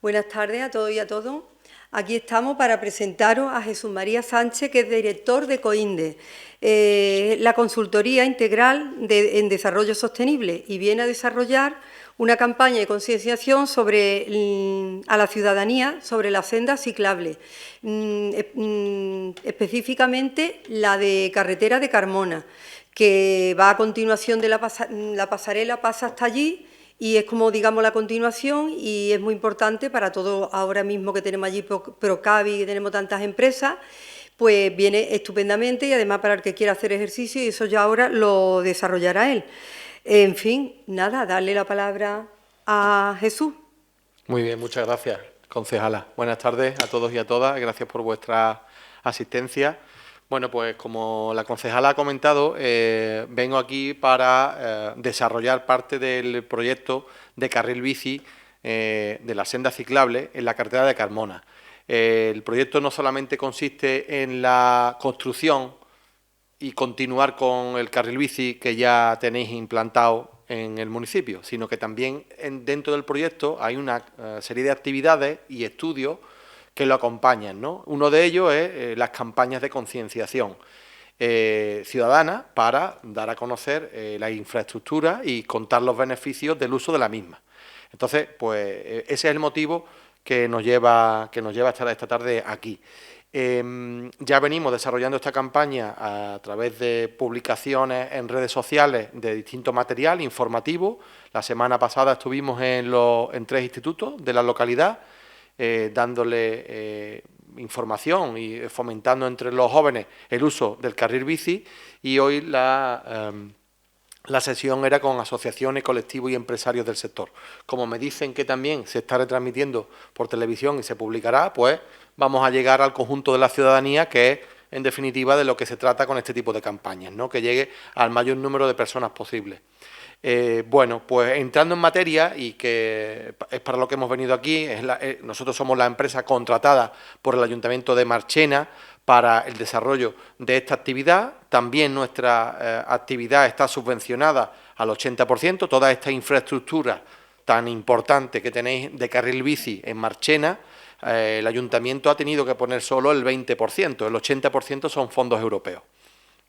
Buenas tardes a todos y a todas. Aquí estamos para presentaros a Jesús María Sánchez, que es director de COINDE, la consultoría integral en desarrollo sostenible, y viene a desarrollar una campaña de concienciación a la ciudadanía sobre las sendas ciclables, específicamente la de carretera de Carmona, que va a continuación de la pasarela, pasa hasta allí. Y es como, digamos, la continuación, y es muy importante para todos ahora mismo que tenemos allí Procavi, que tenemos tantas empresas, pues viene estupendamente, y además para el que quiera hacer ejercicio, y eso ya ahora lo desarrollará él. En fin, nada, darle la palabra a Jesús. Muy bien, muchas gracias, concejala. Buenas tardes a todos y a todas, gracias por vuestra asistencia. Bueno, pues como la concejala ha comentado, vengo aquí para desarrollar parte del proyecto de carril bici de la senda ciclable en la carretera de Carmona. El proyecto no solamente consiste en la construcción y continuar con el carril bici que ya tenéis implantado en el municipio, sino que también dentro del proyecto hay una serie de actividades y estudios que lo acompañan, ¿no? Uno de ellos es las campañas de concienciación ciudadana para dar a conocer la infraestructura y contar los beneficios del uso de la misma. Entonces, pues ese es el motivo que nos lleva a estar esta tarde aquí. Ya venimos desarrollando esta campaña a través de publicaciones en redes sociales de distinto material informativo. La semana pasada estuvimos en 3 institutos de la localidad, dándole información y fomentando entre los jóvenes el uso del carril bici, y hoy la sesión era con asociaciones, colectivos y empresarios del sector. Como me dicen que también se está retransmitiendo por televisión y se publicará, pues vamos a llegar al conjunto de la ciudadanía, que es, en definitiva, de lo que se trata con este tipo de campañas, ¿no? Que llegue al mayor número de personas posible. Bueno, pues entrando en materia, y que es para lo que hemos venido aquí, nosotros somos la empresa contratada por el Ayuntamiento de Marchena para el desarrollo de esta actividad. También nuestra actividad está subvencionada al 80%, toda esta infraestructura tan importante que tenéis de carril bici en Marchena, el Ayuntamiento ha tenido que poner solo el 20%, el 80% son fondos europeos.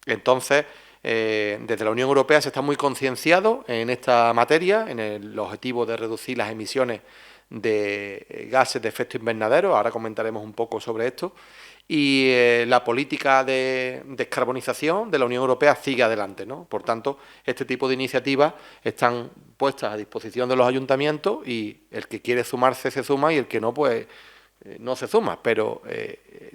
Entonces, desde la Unión Europea se está muy concienciado en esta materia, en el objetivo de reducir las emisiones de gases de efecto invernadero. Ahora comentaremos un poco sobre esto. Y la política de descarbonización de la Unión Europea sigue adelante, ¿no? Por tanto, este tipo de iniciativas están puestas a disposición de los ayuntamientos, y el que quiere sumarse se suma, y el que no, pues no se suma. Pero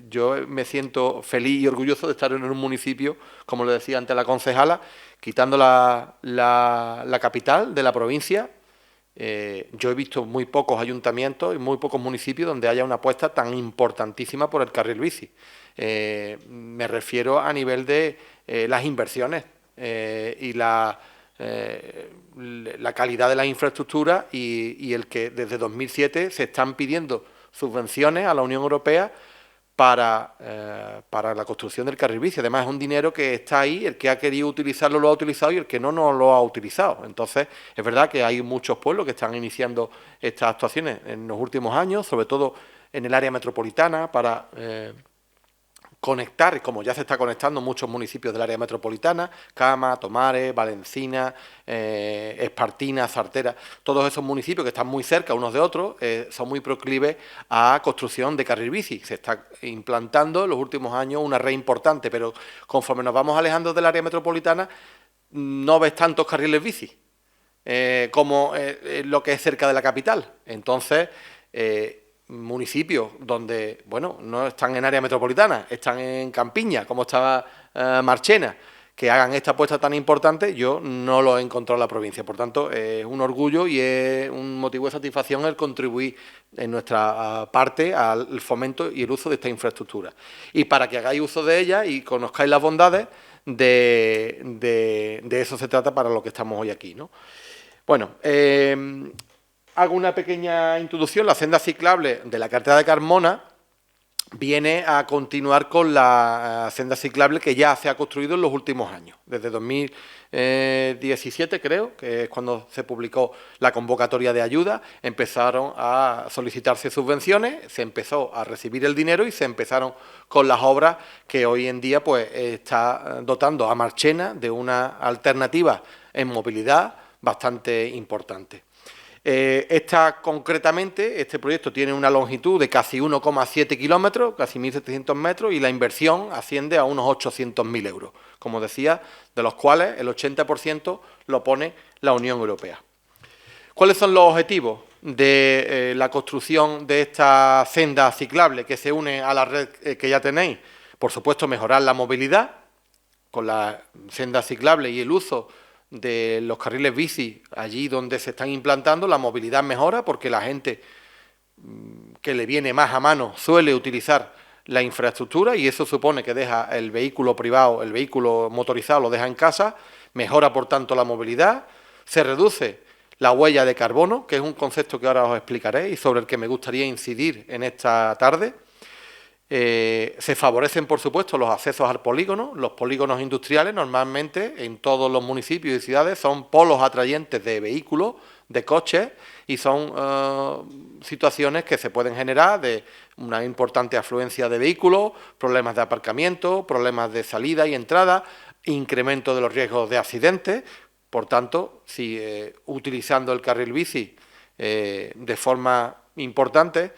yo me siento feliz y orgulloso de estar en un municipio, como le decía antes la concejala, quitando la capital de la provincia. Yo he visto muy pocos ayuntamientos y muy pocos municipios donde haya una apuesta tan importantísima por el carril bici. Me refiero a nivel de las inversiones y la calidad de la infraestructura, y el que desde 2007 se están pidiendo subvenciones a la Unión Europea para la construcción del carril bici. Además, es un dinero que está ahí, el que ha querido utilizarlo lo ha utilizado, y el que no lo ha utilizado. Entonces, es verdad que hay muchos pueblos que están iniciando estas actuaciones en los últimos años, sobre todo en el área metropolitana, para conectar, como ya se está conectando muchos municipios del área metropolitana: Cama, Tomares, Valencina, Espartina, Zartera. Todos esos municipios que están muy cerca unos de otros son muy proclives a construcción de carril bici. Se está implantando en los últimos años una red importante, pero conforme nos vamos alejando del área metropolitana no ves tantos carriles bici como lo que es cerca de la capital. Entonces, municipios donde, bueno, no están en área metropolitana, están en campiña, como estaba Marchena, que hagan esta apuesta tan importante, yo no lo he encontrado en la provincia. Por tanto, es un orgullo y es un motivo de satisfacción el contribuir en nuestra parte al fomento y el uso de esta infraestructura. Y para que hagáis uso de ella y conozcáis las bondades de eso se trata para lo que estamos hoy aquí, ¿no? Bueno, hago una pequeña introducción. La senda ciclable de la carretera de Carmona viene a continuar con la senda ciclable que ya se ha construido en los últimos años. Desde 2017, creo, que es cuando se publicó la convocatoria de ayuda, empezaron a solicitarse subvenciones, se empezó a recibir el dinero y se empezaron con las obras que hoy en día pues está dotando a Marchena de una alternativa en movilidad bastante importante. Concretamente, este proyecto tiene una longitud de casi 1,7 kilómetros, casi 1.700 metros, y la inversión asciende a unos 800.000 euros, como decía, de los cuales el 80% lo pone la Unión Europea. ¿Cuáles son los objetivos de la construcción de esta senda ciclable que se une a la red que ya tenéis? Por supuesto, mejorar la movilidad con la senda ciclable y el uso de los carriles bici allí donde se están implantando. La movilidad mejora porque la gente que le viene más a mano suele utilizar la infraestructura y eso supone que deja el vehículo privado, el vehículo motorizado lo deja en casa, mejora por tanto la movilidad, se reduce la huella de carbono, que es un concepto que ahora os explicaré y sobre el que me gustaría incidir en esta tarde. Se favorecen, por supuesto, los accesos al polígono. Los polígonos industriales, normalmente, en todos los municipios y ciudades, son polos atrayentes de vehículos, de coches, y son situaciones que se pueden generar de una importante afluencia de vehículos, problemas de aparcamiento, problemas de salida y entrada, incremento de los riesgos de accidentes. Por tanto, si utilizando el carril bici de forma importante,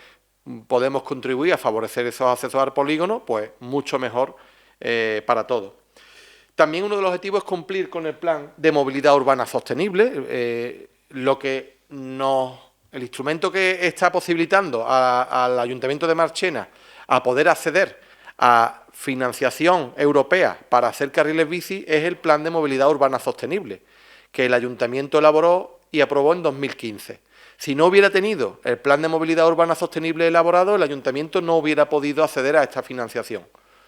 podemos contribuir a favorecer esos accesos al polígono, pues mucho mejor para todos. También uno de los objetivos es cumplir con el plan de movilidad urbana sostenible, el instrumento que está posibilitando al Ayuntamiento de Marchena a poder acceder a financiación europea para hacer carriles bici es el plan de movilidad urbana sostenible, que el Ayuntamiento elaboró y aprobó en 2015. Si no hubiera tenido el plan de movilidad urbana sostenible elaborado, el Ayuntamiento no hubiera podido acceder a esta financiación,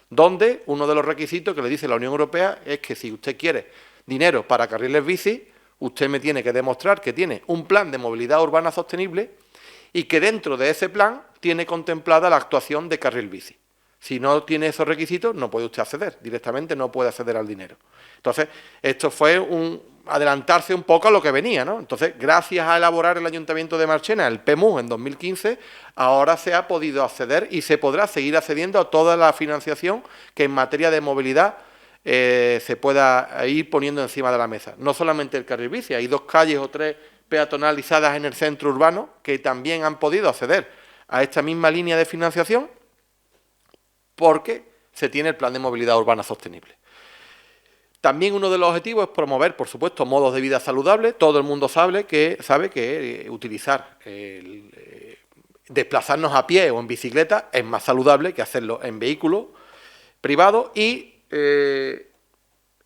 donde uno de los requisitos que le dice la Unión Europea es que si usted quiere dinero para carriles bici, usted me tiene que demostrar que tiene un plan de movilidad urbana sostenible y que dentro de ese plan tiene contemplada la actuación de carril bici. Si no tiene esos requisitos, no puede usted acceder, directamente no puede acceder al dinero. Entonces, esto fue adelantarse un poco a lo que venía, ¿no? Entonces, gracias a elaborar el Ayuntamiento de Marchena el PMU en 2015, ahora se ha podido acceder y se podrá seguir accediendo a toda la financiación que en materia de movilidad se pueda ir poniendo encima de la mesa. No solamente el carril bici, hay 2 calles o 3 peatonalizadas en el centro urbano que también han podido acceder a esta misma línea de financiación porque se tiene el plan de movilidad urbana sostenible. También uno de los objetivos es promover, por supuesto, modos de vida saludables. Todo el mundo sabe que utilizar, desplazarnos a pie o en bicicleta es más saludable que hacerlo en vehículo privado y,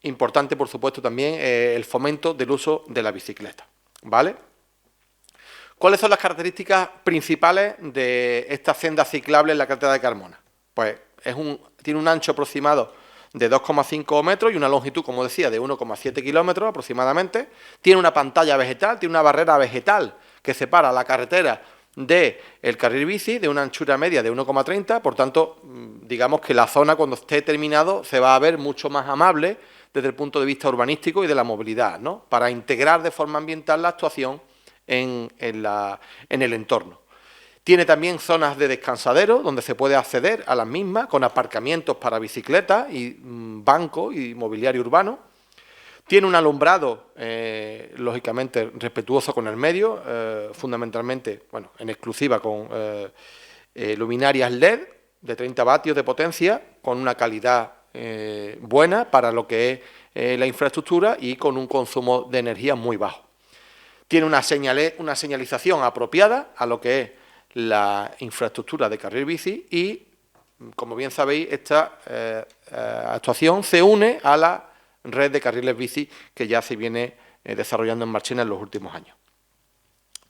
importante, por supuesto, también el fomento del uso de la bicicleta, ¿vale? ¿Cuáles son las características principales de esta senda ciclable en la carretera de Carmona? Pues tiene un ancho aproximado de 2,5 metros y una longitud, como decía, de 1,7 kilómetros aproximadamente. Tiene una pantalla vegetal, tiene una barrera vegetal que separa la carretera del carril bici de una anchura media de 1,30, por tanto, digamos que la zona cuando esté terminado se va a ver mucho más amable desde el punto de vista urbanístico y de la movilidad, ¿no? Para integrar de forma ambiental la actuación en el entorno. Tiene también zonas de descansadero donde se puede acceder a las mismas con aparcamientos para bicicletas y bancos y mobiliario urbano. Tiene un alumbrado, lógicamente, respetuoso con el medio, fundamentalmente, bueno, en exclusiva con luminarias LED de 30 vatios de potencia, con una calidad buena para lo que es la infraestructura y con un consumo de energía muy bajo. Tiene una señalización apropiada a lo que es la infraestructura de carril bici y, como bien sabéis, esta actuación se une a la red de carriles bici que ya se viene desarrollando en Marchena en los últimos años.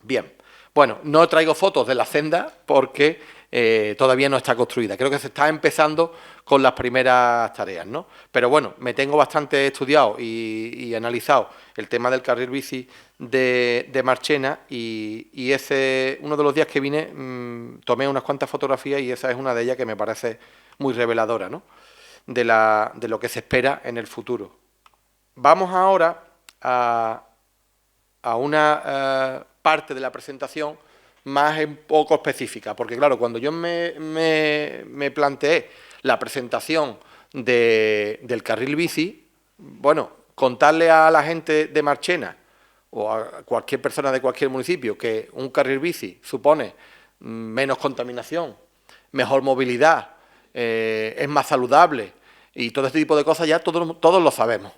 Bien, bueno, no traigo fotos de la senda porque todavía no está construida. Creo que se está empezando con las primeras tareas, ¿no? Pero bueno, me tengo bastante estudiado y analizado el tema del carril bici de Marchena y ese, uno de los días que vine, tomé unas cuantas fotografías y esa es una de ellas que me parece muy reveladora, ¿no? De lo que se espera en el futuro. Vamos ahora a una parte de la presentación más un poco específica, porque claro, cuando yo me planteé la presentación del carril bici, bueno, contarle a la gente de Marchena o a cualquier persona de cualquier municipio que un carril bici supone menos contaminación, mejor movilidad, es más saludable y todo este tipo de cosas ya todos lo sabemos.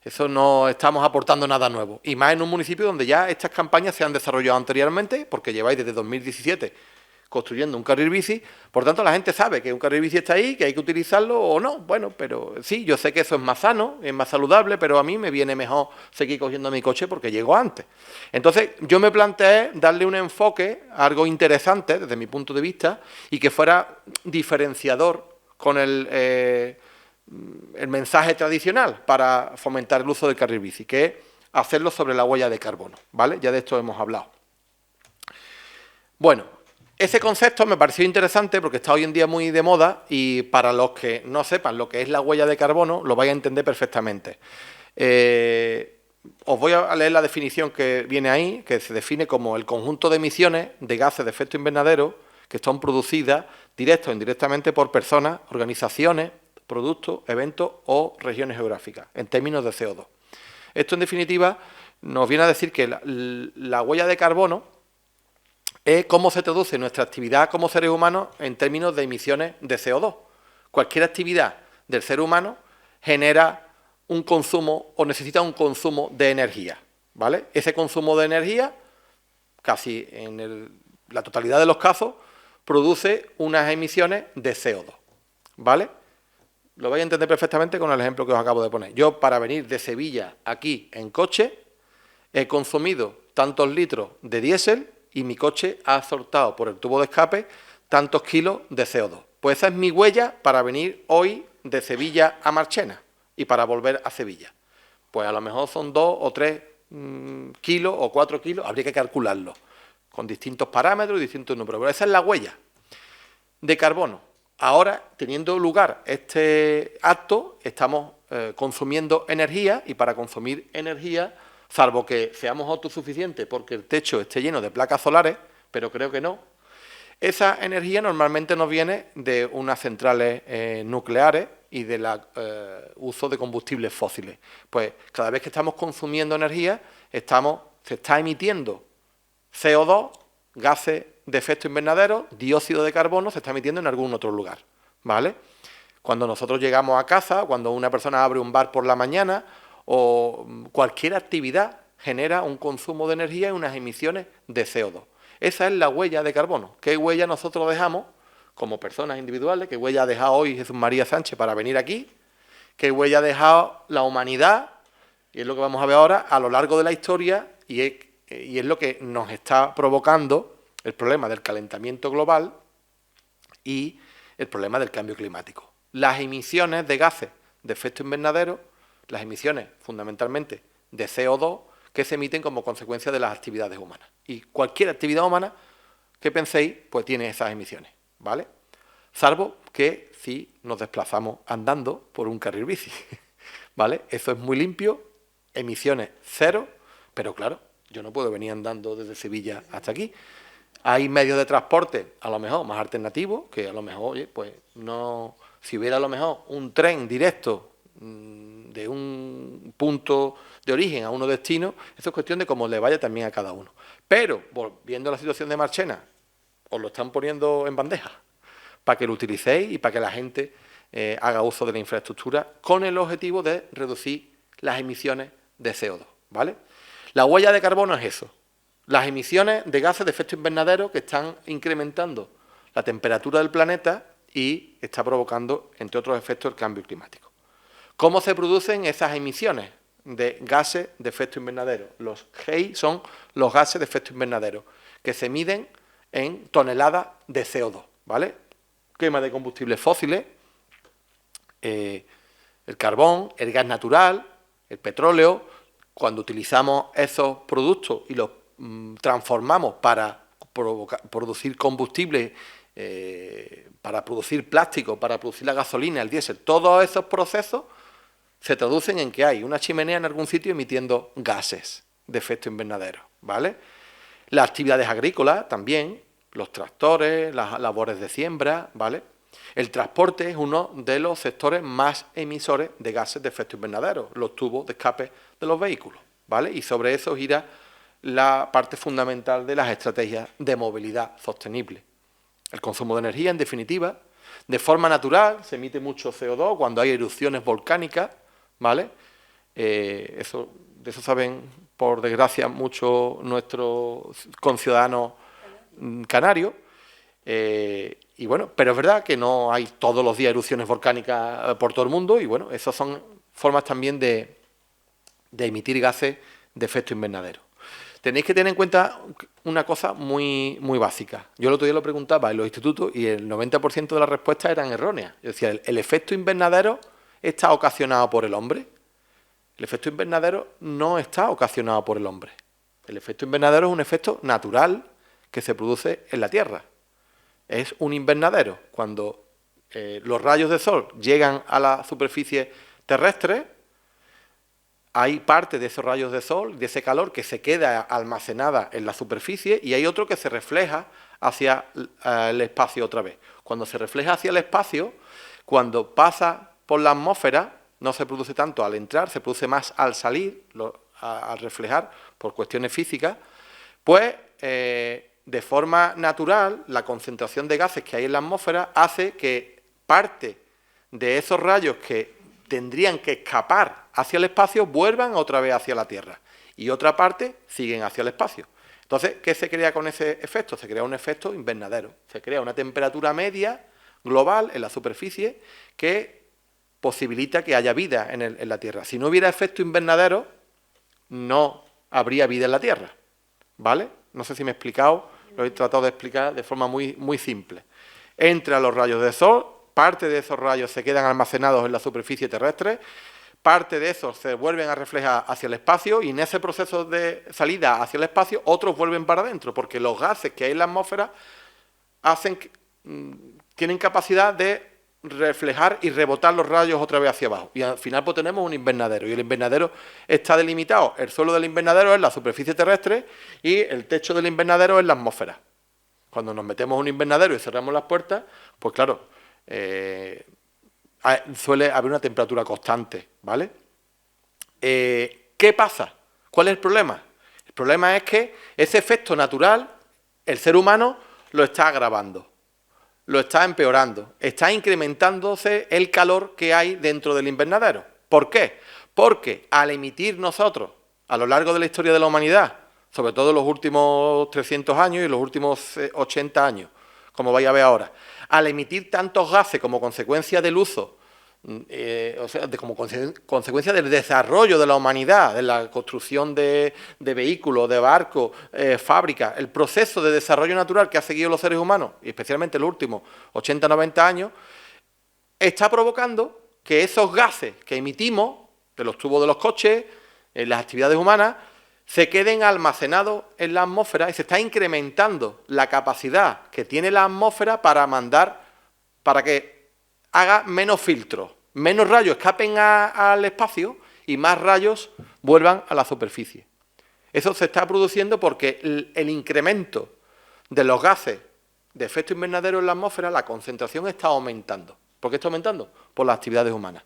Eso no estamos aportando nada nuevo. Y más en un municipio donde ya estas campañas se han desarrollado anteriormente, porque lleváis desde 2017 construyendo un carril bici. Por tanto, la gente sabe que un carril bici está ahí, que hay que utilizarlo o no. Bueno, pero sí, yo sé que eso es más sano, es más saludable, pero a mí me viene mejor seguir cogiendo mi coche porque llego antes. Entonces, yo me planteé darle un enfoque, algo interesante desde mi punto de vista, y que fuera diferenciador con el mensaje tradicional para fomentar el uso del carril bici, que es hacerlo sobre la huella de carbono, ¿vale? Ya de esto hemos hablado. Bueno, ese concepto me pareció interesante porque está hoy en día muy de moda y para los que no sepan lo que es la huella de carbono, lo vais a entender perfectamente. Os voy a leer la definición que viene ahí, que se define como el conjunto de emisiones de gases de efecto invernadero que son producidas directa o indirectamente por personas, organizaciones, productos, eventos o regiones geográficas, en términos de CO2. Esto, en definitiva, nos viene a decir que la huella de carbono es cómo se traduce nuestra actividad como seres humanos en términos de emisiones de CO2. Cualquier actividad del ser humano genera un consumo o necesita un consumo de energía, ¿vale? Ese consumo de energía, casi en la totalidad de los casos, produce unas emisiones de CO2, ¿vale? Lo vais a entender perfectamente con el ejemplo que os acabo de poner. Yo, para venir de Sevilla aquí en coche, he consumido tantos litros de diésel y mi coche ha soltado por el tubo de escape tantos kilos de CO2. Pues esa es mi huella para venir hoy de Sevilla a Marchena y para volver a Sevilla. Pues a lo mejor son 2 o 3 kilos o 4 kilos, habría que calcularlo, con distintos parámetros y distintos números. Pero esa es la huella de carbono. Ahora, teniendo lugar este acto, estamos consumiendo energía y para consumir energía, salvo que seamos autosuficientes porque el techo esté lleno de placas solares, pero creo que no, esa energía normalmente nos viene de unas centrales nucleares y del uso de combustibles fósiles. Pues cada vez que estamos consumiendo energía, se está emitiendo CO2, gases de efecto invernadero, dióxido de carbono, se está emitiendo en algún otro lugar, ¿vale? Cuando nosotros llegamos a casa, cuando una persona abre un bar por la mañana o cualquier actividad genera un consumo de energía y unas emisiones de CO2. Esa es la huella de carbono. ¿Qué huella nosotros dejamos como personas individuales? ¿Qué huella ha dejado hoy Jesús María Sánchez para venir aquí? ¿Qué huella ha dejado la humanidad? Y es lo que vamos a ver ahora a lo largo de la historia y es lo que nos está provocando el problema del calentamiento global y el problema del cambio climático. Las emisiones de gases de efecto invernadero, las emisiones fundamentalmente de CO2 que se emiten como consecuencia de las actividades humanas. Y cualquier actividad humana que penséis, pues tiene esas emisiones, ¿vale? Salvo que si nos desplazamos andando por un carril bici, ¿vale? Eso es muy limpio, emisiones cero, pero claro, yo no puedo venir andando desde Sevilla hasta aquí. Hay medios de transporte, a lo mejor, más alternativos, que a lo mejor, oye, pues no... Si hubiera a lo mejor un tren directo de un punto de origen a uno destino, eso es cuestión de cómo le vaya también a cada uno. Pero, volviendo a la situación de Marchena, os lo están poniendo en bandeja para que lo utilicéis y para que la gente haga uso de la infraestructura con el objetivo de reducir las emisiones de CO2, ¿vale? La huella de carbono es eso. Las emisiones de gases de efecto invernadero que están incrementando la temperatura del planeta y está provocando, entre otros efectos, el cambio climático. ¿Cómo se producen esas emisiones de gases de efecto invernadero? Los GEI son los gases de efecto invernadero, que se miden en toneladas de CO2, ¿vale? Quema de combustibles fósiles, el carbón, el gas natural, el petróleo. Cuando utilizamos esos productos y los transformamos para producir combustible, para producir plástico, para producir la gasolina, el diésel, todos esos procesos se traducen en que hay una chimenea en algún sitio emitiendo gases de efecto invernadero, ¿vale? Las actividades agrícolas también, los tractores, las labores de siembra, ¿vale? El transporte es uno de los sectores más emisores de gases de efecto invernadero, los tubos de escape de los vehículos, ¿vale? Y sobre eso gira la parte fundamental de las estrategias de movilidad sostenible. El consumo de energía, en definitiva, de forma natural, se emite mucho CO2 cuando hay erupciones volcánicas, ¿vale? De eso saben, por desgracia, muchos nuestros conciudadanos canarios. Y bueno, pero es verdad que no hay todos los días erupciones volcánicas por todo el mundo y bueno, esas son formas también de emitir gases de efecto invernadero. Tenéis que tener en cuenta una cosa muy, muy básica. Yo el otro día lo preguntaba en los institutos y el 90% de las respuestas eran erróneas. Yo decía, ¿el efecto invernadero está ocasionado por el hombre? El efecto invernadero no está ocasionado por el hombre. El efecto invernadero es un efecto natural que se produce en la Tierra. Es un invernadero. Cuando los rayos de sol llegan a la superficie terrestre, hay parte de esos rayos de sol, de ese calor, que se queda almacenada en la superficie y hay otro que se refleja hacia el espacio otra vez. Cuando se refleja hacia el espacio, cuando pasa por la atmósfera, no se produce tanto al entrar, se produce más al salir, al reflejar, por cuestiones físicas, pues de forma natural, la concentración de gases que hay en la atmósfera hace que parte de esos rayos que tendrían que escapar hacia el espacio vuelvan otra vez hacia la Tierra y otra parte siguen hacia el espacio. Entonces, ¿qué se crea con ese efecto? Se crea un efecto invernadero. Se crea una temperatura media global en la superficie que posibilita que haya vida en la Tierra. Si no hubiera efecto invernadero, no habría vida en la Tierra, ¿vale? No sé si me he explicado, lo he tratado de explicar de forma muy, muy simple. Entran los rayos de sol, parte de esos rayos se quedan almacenados en la superficie terrestre, parte de esos se vuelven a reflejar hacia el espacio y en ese proceso de salida hacia el espacio otros vuelven para adentro, porque los gases que hay en la atmósfera tienen capacidad de reflejar y rebotar los rayos otra vez hacia abajo. Y al final pues tenemos un invernadero. Y el invernadero está delimitado. El suelo del invernadero es la superficie terrestre y el techo del invernadero es la atmósfera. Cuando nos metemos en un invernadero y cerramos las puertas, pues claro, suele haber una temperatura constante, ¿vale? ¿Qué pasa? ¿Cuál es el problema? El problema es que ese efecto natural, el ser humano lo está agravando. Lo está empeorando, está incrementándose el calor que hay dentro del invernadero. ¿Por qué? Porque al emitir nosotros, a lo largo de la historia de la humanidad, sobre todo los últimos 300 años y los últimos 80 años, como vais a ver ahora, al emitir tantos gases como consecuencia del uso, como consecuencia del desarrollo de la humanidad, de la construcción de vehículos, de barcos, fábricas, el proceso de desarrollo natural que ha seguido los seres humanos, y especialmente los últimos 80-90 años, está provocando que esos gases que emitimos de los tubos de los coches, en las actividades humanas, se queden almacenados en la atmósfera y se está incrementando la capacidad que tiene la atmósfera para que haga menos filtros, menos rayos escapen al espacio y más rayos vuelvan a la superficie. Eso se está produciendo porque el incremento de los gases de efecto invernadero en la atmósfera, la concentración está aumentando. ¿Por qué está aumentando? Por las actividades humanas.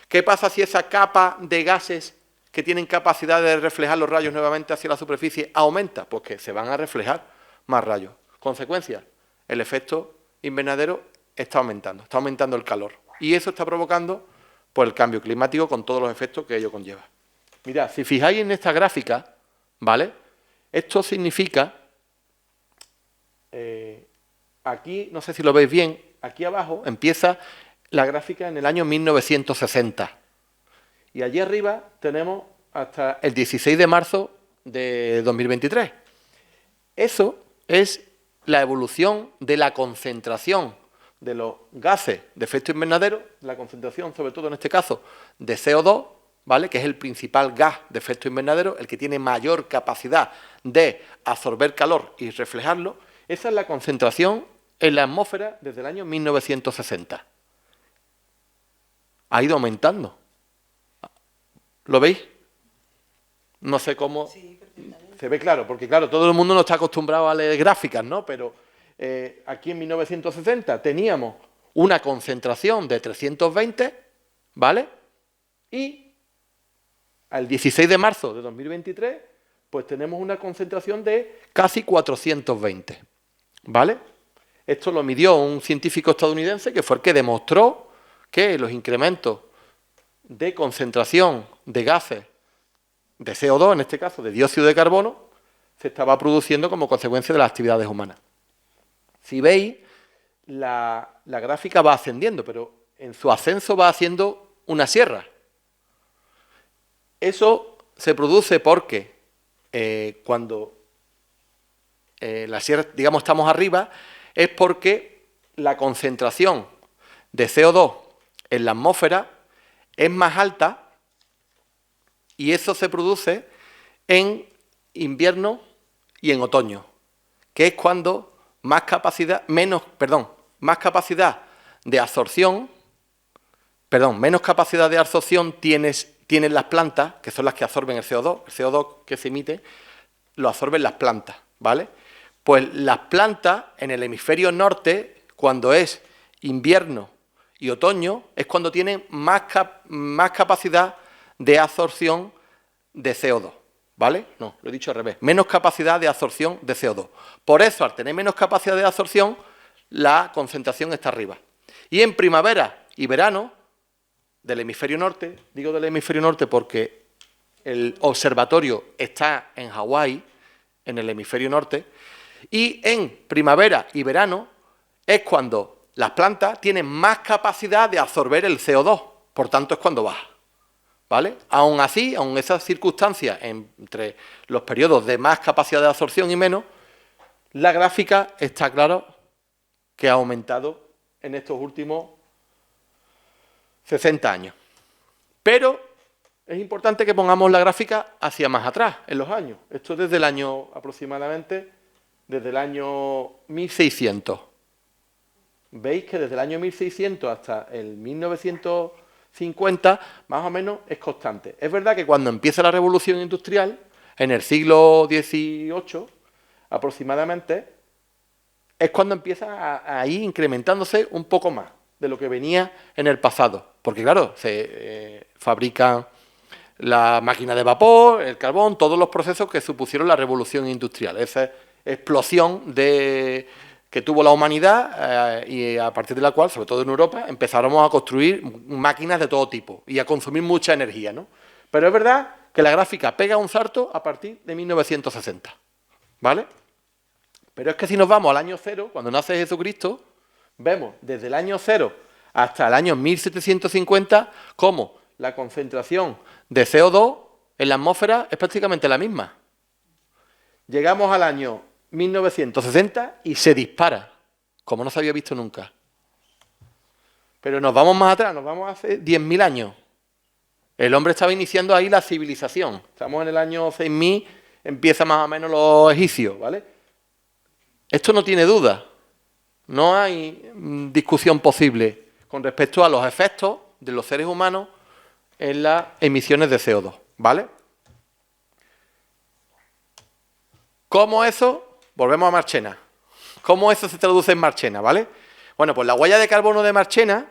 ¿Qué pasa si esa capa de gases que tienen capacidad de reflejar los rayos nuevamente hacia la superficie aumenta? Pues que se van a reflejar más rayos. Consecuencia, el efecto invernadero está aumentando el calor. Y eso está provocando pues, el cambio climático con todos los efectos que ello conlleva. Mirad, si fijáis en esta gráfica, ¿vale? Esto significa, aquí, no sé si lo veis bien, aquí abajo empieza la gráfica en el año 1960. Y allí arriba tenemos hasta el 16 de marzo de 2023. Eso es la evolución de la concentración de los gases de efecto invernadero, la concentración, sobre todo en este caso, de CO2, ¿vale?, que es el principal gas de efecto invernadero, el que tiene mayor capacidad de absorber calor y reflejarlo. Esa es la concentración en la atmósfera desde el año 1960. Ha ido aumentando. ¿Lo veis? No sé cómo... Sí, perfectamente. Se ve claro, porque claro, todo el mundo no está acostumbrado a leer gráficas, ¿no? Pero aquí en 1960 teníamos una concentración de 320, ¿vale? Y al 16 de marzo de 2023, pues tenemos una concentración de casi 420, ¿vale? Esto lo midió un científico estadounidense que fue el que demostró que los incrementos de concentración de gases de CO2, en este caso de dióxido de carbono, se estaba produciendo como consecuencia de las actividades humanas. Si veis, la gráfica va ascendiendo, pero en su ascenso va haciendo una sierra. Eso se produce porque cuando la sierra, digamos, estamos arriba, es porque la concentración de CO2 en la atmósfera es más alta y eso se produce en invierno y en otoño, que es cuando más capacidad de absorción, menos capacidad de absorción tienen las plantas, que son las que absorben el CO2. El CO2 que se emite lo absorben las plantas, ¿vale? Pues las plantas en el hemisferio norte, cuando es invierno y otoño, es cuando tienen más capacidad de absorción de CO2, ¿vale? No, lo he dicho al revés. Menos capacidad de absorción de CO2. Por eso, al tener menos capacidad de absorción, la concentración está arriba. Y en primavera y verano, del hemisferio norte, digo del hemisferio norte porque el observatorio está en Hawái, en el hemisferio norte, y en primavera y verano es cuando las plantas tienen más capacidad de absorber el CO2, por tanto es cuando baja, ¿vale? Aún así, aún esas circunstancias entre los periodos de más capacidad de absorción y menos, la gráfica está claro que ha aumentado en estos últimos 60 años. Pero es importante que pongamos la gráfica hacia más atrás, en los años. Esto desde el año aproximadamente, desde el año 1600. Veis que desde el año 1600 hasta el 1950, más o menos, es constante. Es verdad que cuando empieza la revolución industrial, en el siglo XVIII, aproximadamente, es cuando empieza a ir incrementándose un poco más de lo que venía en el pasado. Porque claro, se fabrican la máquina de vapor, el carbón, todos los procesos que supusieron la revolución industrial. Esa explosión que tuvo la humanidad y a partir de la cual, sobre todo en Europa, empezáramos a construir máquinas de todo tipo y a consumir mucha energía, ¿no? Pero es verdad que la gráfica pega un salto a partir de 1960, ¿vale? Pero es que si nos vamos al año cero, cuando nace Jesucristo, vemos desde el año cero hasta el año 1750 cómo la concentración de CO2 en la atmósfera es prácticamente la misma. Llegamos al año 1960 y se dispara, como no se había visto nunca. Pero nos vamos más atrás, nos vamos hace 10.000 años. El hombre estaba iniciando ahí la civilización. Estamos en el año 6000, empieza más o menos los egipcios, ¿vale? Esto no tiene duda. No hay discusión posible con respecto a los efectos de los seres humanos en las emisiones de CO2, ¿vale? ¿Cómo eso? Volvemos a Marchena. ¿Cómo eso se traduce en Marchena, ¿vale? Bueno, pues la huella de carbono de Marchena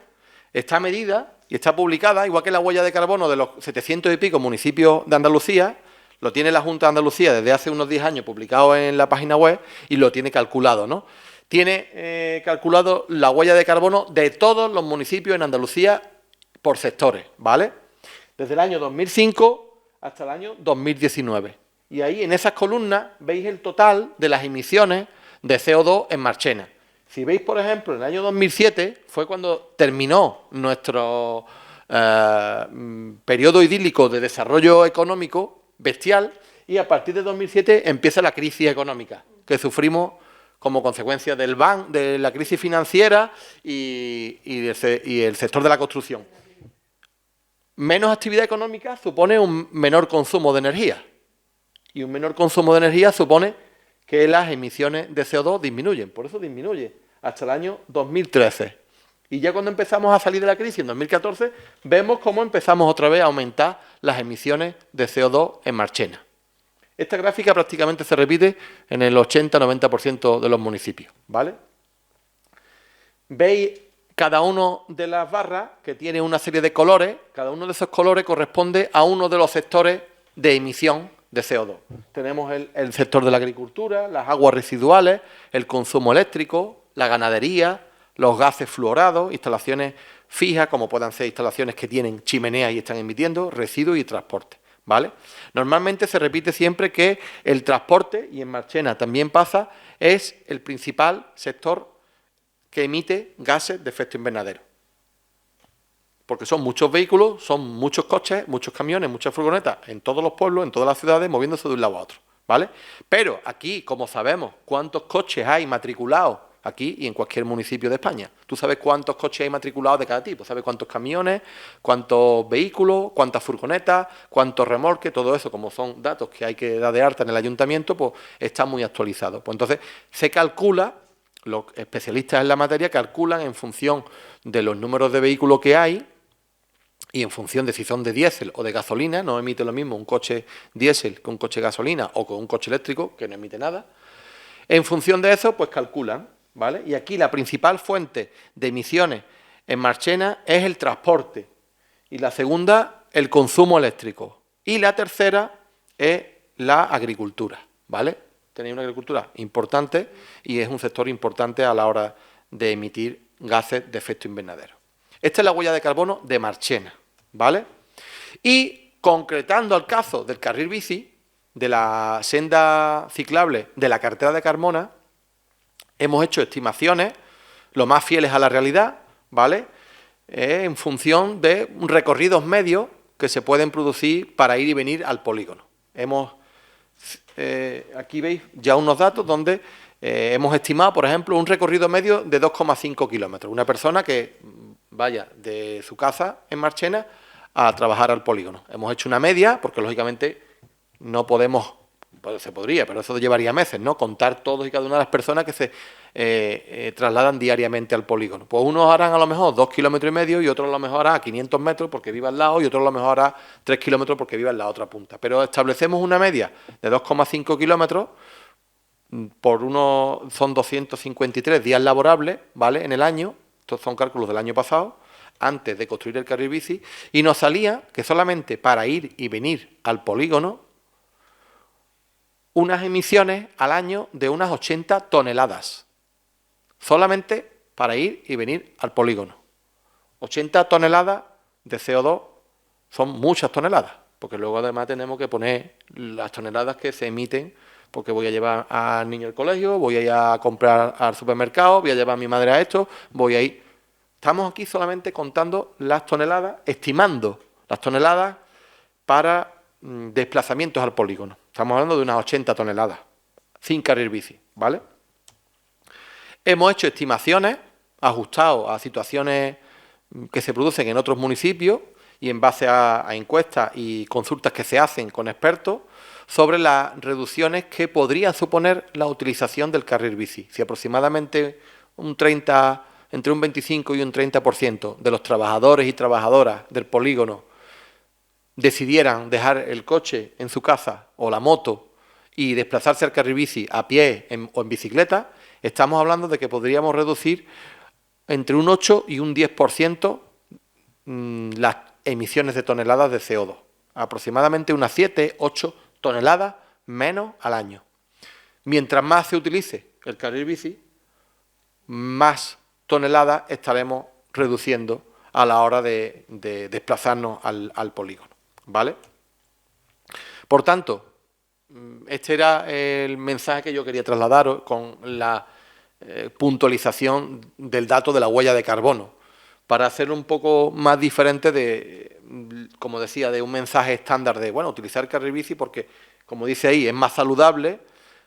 está medida y está publicada, igual que la huella de carbono de los 700 y pico municipios de Andalucía, lo tiene la Junta de Andalucía desde hace unos 10 años publicado en la página web y lo tiene calculado, ¿no? Tiene calculado la huella de carbono de todos los municipios en Andalucía por sectores, ¿vale? Desde el año 2005 hasta el año 2019. Y ahí, en esas columnas, veis el total de las emisiones de CO2 en Marchena. Si veis, por ejemplo, en el año 2007 fue cuando terminó nuestro periodo idílico de desarrollo económico bestial y a partir de 2007 empieza la crisis económica que sufrimos como consecuencia de la crisis financiera y el sector de la construcción. Menos actividad económica supone un menor consumo de energía. Y un menor consumo de energía supone que las emisiones de CO2 disminuyen. Por eso disminuye hasta el año 2013. Y ya cuando empezamos a salir de la crisis, en 2014, vemos cómo empezamos otra vez a aumentar las emisiones de CO2 en Marchena. Esta gráfica prácticamente se repite en el 80-90% de los municipios, ¿vale? Veis cada uno de las barras que tiene una serie de colores, cada uno de esos colores corresponde a uno de los sectores de emisión de CO2. Tenemos el sector de la agricultura, las aguas residuales, el consumo eléctrico, la ganadería, los gases fluorados, instalaciones fijas, como puedan ser instalaciones que tienen chimeneas y están emitiendo, residuos y transporte, ¿vale? Normalmente se repite siempre que el transporte, y en Marchena también pasa, es el principal sector que emite gases de efecto invernadero. Porque son muchos vehículos, son muchos coches, muchos camiones, muchas furgonetas en todos los pueblos, en todas las ciudades, moviéndose de un lado a otro, ¿vale? Pero aquí, como sabemos cuántos coches hay matriculados aquí y en cualquier municipio de España, tú sabes cuántos coches hay matriculados de cada tipo, sabes cuántos camiones, cuántos vehículos, cuántas furgonetas, cuántos remolques, todo eso, como son datos que hay que dar de alta en el ayuntamiento, pues está muy actualizado. Pues entonces se calcula, los especialistas en la materia calculan en función de los números de vehículos que hay y en función de si son de diésel o de gasolina, no emite lo mismo un coche diésel que un coche gasolina o con un coche eléctrico, que no emite nada. En función de eso, pues calculan, ¿vale? Y aquí la principal fuente de emisiones en Marchena es el transporte. Y la segunda, el consumo eléctrico. Y la tercera es la agricultura, ¿vale? Tenéis una agricultura importante y es un sector importante a la hora de emitir gases de efecto invernadero. Esta es la huella de carbono de Marchena, ¿vale? Y concretando el caso del carril bici, de la senda ciclable de la carretera de Carmona, hemos hecho estimaciones lo más fieles a la realidad, ¿vale? En función de recorridos medios que se pueden producir para ir y venir al polígono. Aquí veis ya unos datos donde hemos estimado, por ejemplo, un recorrido medio de 2,5 kilómetros. Una persona que vaya de su casa en Marchena a trabajar al polígono. Hemos hecho una media, porque lógicamente no podemos, pues se podría, pero eso llevaría meses, ¿no? Contar todos y cada una de las personas que se trasladan diariamente al polígono. Pues unos harán a lo mejor 2,5 kilómetros y otros a lo mejor hará 500 metros porque viva al lado y otros a lo mejor hará 3 kilómetros porque viva en la otra punta. Pero establecemos una media de 2,5 kilómetros, son 253 días laborables, ¿vale? En el año. Estos son cálculos del año pasado, antes de construir el carril bici, y nos salía que solamente para ir y venir al polígono, unas emisiones al año de unas 80 toneladas. Solamente para ir y venir al polígono. 80 toneladas de CO2 son muchas toneladas, porque luego además tenemos que poner las toneladas que se emiten, porque voy a llevar al niño al colegio, voy a ir a comprar al supermercado, voy a llevar a mi madre a esto, voy a ir. Estamos aquí solamente contando las toneladas, estimando las toneladas para desplazamientos al polígono. Estamos hablando de unas 80 toneladas, sin carril bici, ¿vale? Hemos hecho estimaciones ajustadas a situaciones que se producen en otros municipios y en base a encuestas y consultas que se hacen con expertos sobre las reducciones que podría suponer la utilización del carril bici. Si aproximadamente entre un 25 y un 30% de los trabajadores y trabajadoras del polígono decidieran dejar el coche en su casa o la moto y desplazarse al carril bici a pie o en bicicleta, estamos hablando de que podríamos reducir entre un 8 y un 10% las emisiones de toneladas de CO2. Aproximadamente unas 7, 8 toneladas menos al año. Mientras más se utilice el carril bici, más toneladas estaremos reduciendo a la hora de desplazarnos al polígono, ¿vale? Por tanto, este era el mensaje que yo quería trasladaros con la puntualización del dato de la huella de carbono, para hacerlo un poco más diferente de, como decía, de un mensaje estándar de, bueno, utilizar el carril bici porque, como dice ahí, es más saludable,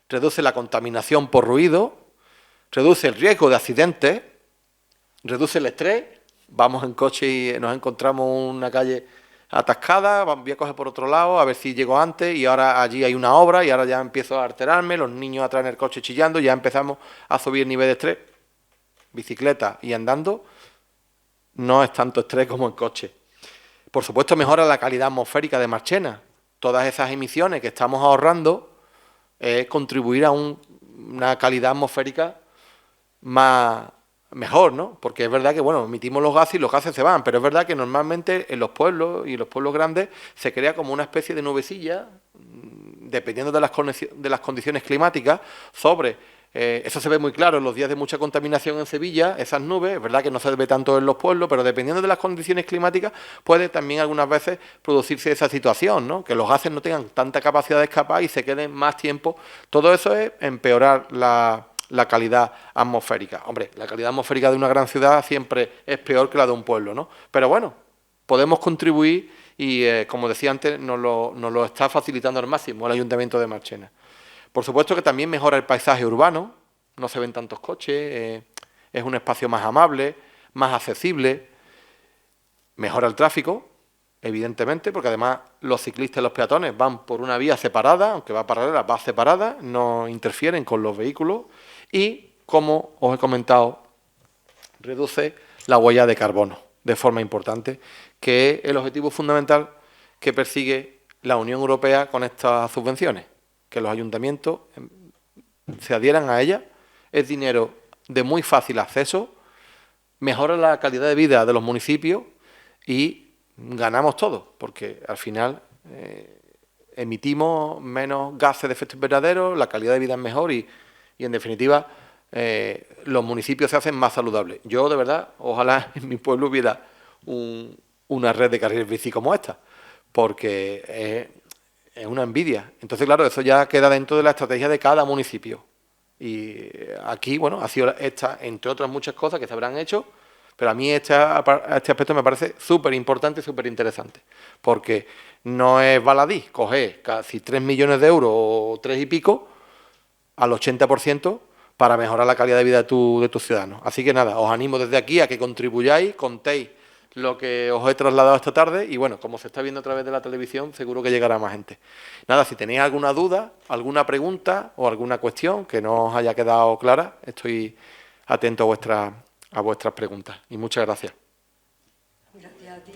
reduce la contaminación por ruido, reduce el riesgo de accidentes, reduce el estrés. Vamos en coche y nos encontramos una calle atascada, voy a coger por otro lado, a ver si llego antes, y ahora allí hay una obra y ahora ya empiezo a alterarme, los niños atrás en el coche chillando, ya empezamos a subir el nivel de estrés. Bicicleta y andando no es tanto estrés como en coche. Por supuesto, mejora la calidad atmosférica de Marchena. Todas esas emisiones que estamos ahorrando contribuir a una calidad atmosférica mejor, ¿no? Porque es verdad que, bueno, emitimos los gases y los gases se van, pero es verdad que normalmente en los pueblos y los pueblos grandes se crea como una especie de nubecilla, dependiendo de las condiciones climáticas, eso se ve muy claro en los días de mucha contaminación en Sevilla, esas nubes, es verdad que no se ve tanto en los pueblos, pero dependiendo de las condiciones climáticas puede también algunas veces producirse esa situación, ¿no? Que los gases no tengan tanta capacidad de escapar y se queden más tiempo. Todo eso es empeorar la calidad atmosférica. Hombre, la calidad atmosférica de una gran ciudad siempre es peor que la de un pueblo, ¿no? Pero bueno, podemos contribuir y, como decía antes, nos lo está facilitando al máximo el Ayuntamiento de Marchena. Por supuesto que también mejora el paisaje urbano, no se ven tantos coches, es un espacio más amable, más accesible, mejora el tráfico, evidentemente, porque además los ciclistas y los peatones van por una vía separada, aunque va paralela, va separada, no interfieren con los vehículos y, como os he comentado, reduce la huella de carbono de forma importante, que es el objetivo fundamental que persigue la Unión Europea con estas subvenciones, que los ayuntamientos se adhieran a ellas. Es dinero de muy fácil acceso, mejora la calidad de vida de los municipios y ganamos todos, porque al final emitimos menos gases de efecto invernadero, la calidad de vida es mejor y en definitiva los municipios se hacen más saludables. Yo, de verdad, ojalá en mi pueblo hubiera una red de carriles bici como esta, porque es una envidia. Entonces, claro, eso ya queda dentro de la estrategia de cada municipio. Y aquí, bueno, ha sido esta, entre otras muchas cosas que se habrán hecho, pero a mí este aspecto me parece súper importante y súper interesante, porque no es baladí coger casi 3 millones de euros o 3 y pico al 80% para mejorar la calidad de vida de tus ciudadanos. Así que nada, os animo desde aquí a que contribuyáis, contéis lo que os he trasladado esta tarde y bueno, como se está viendo a través de la televisión, seguro que llegará más gente. Nada, si tenéis alguna duda, alguna pregunta o alguna cuestión que no os haya quedado clara, estoy atento a vuestras preguntas y muchas gracias. Gracias a ti.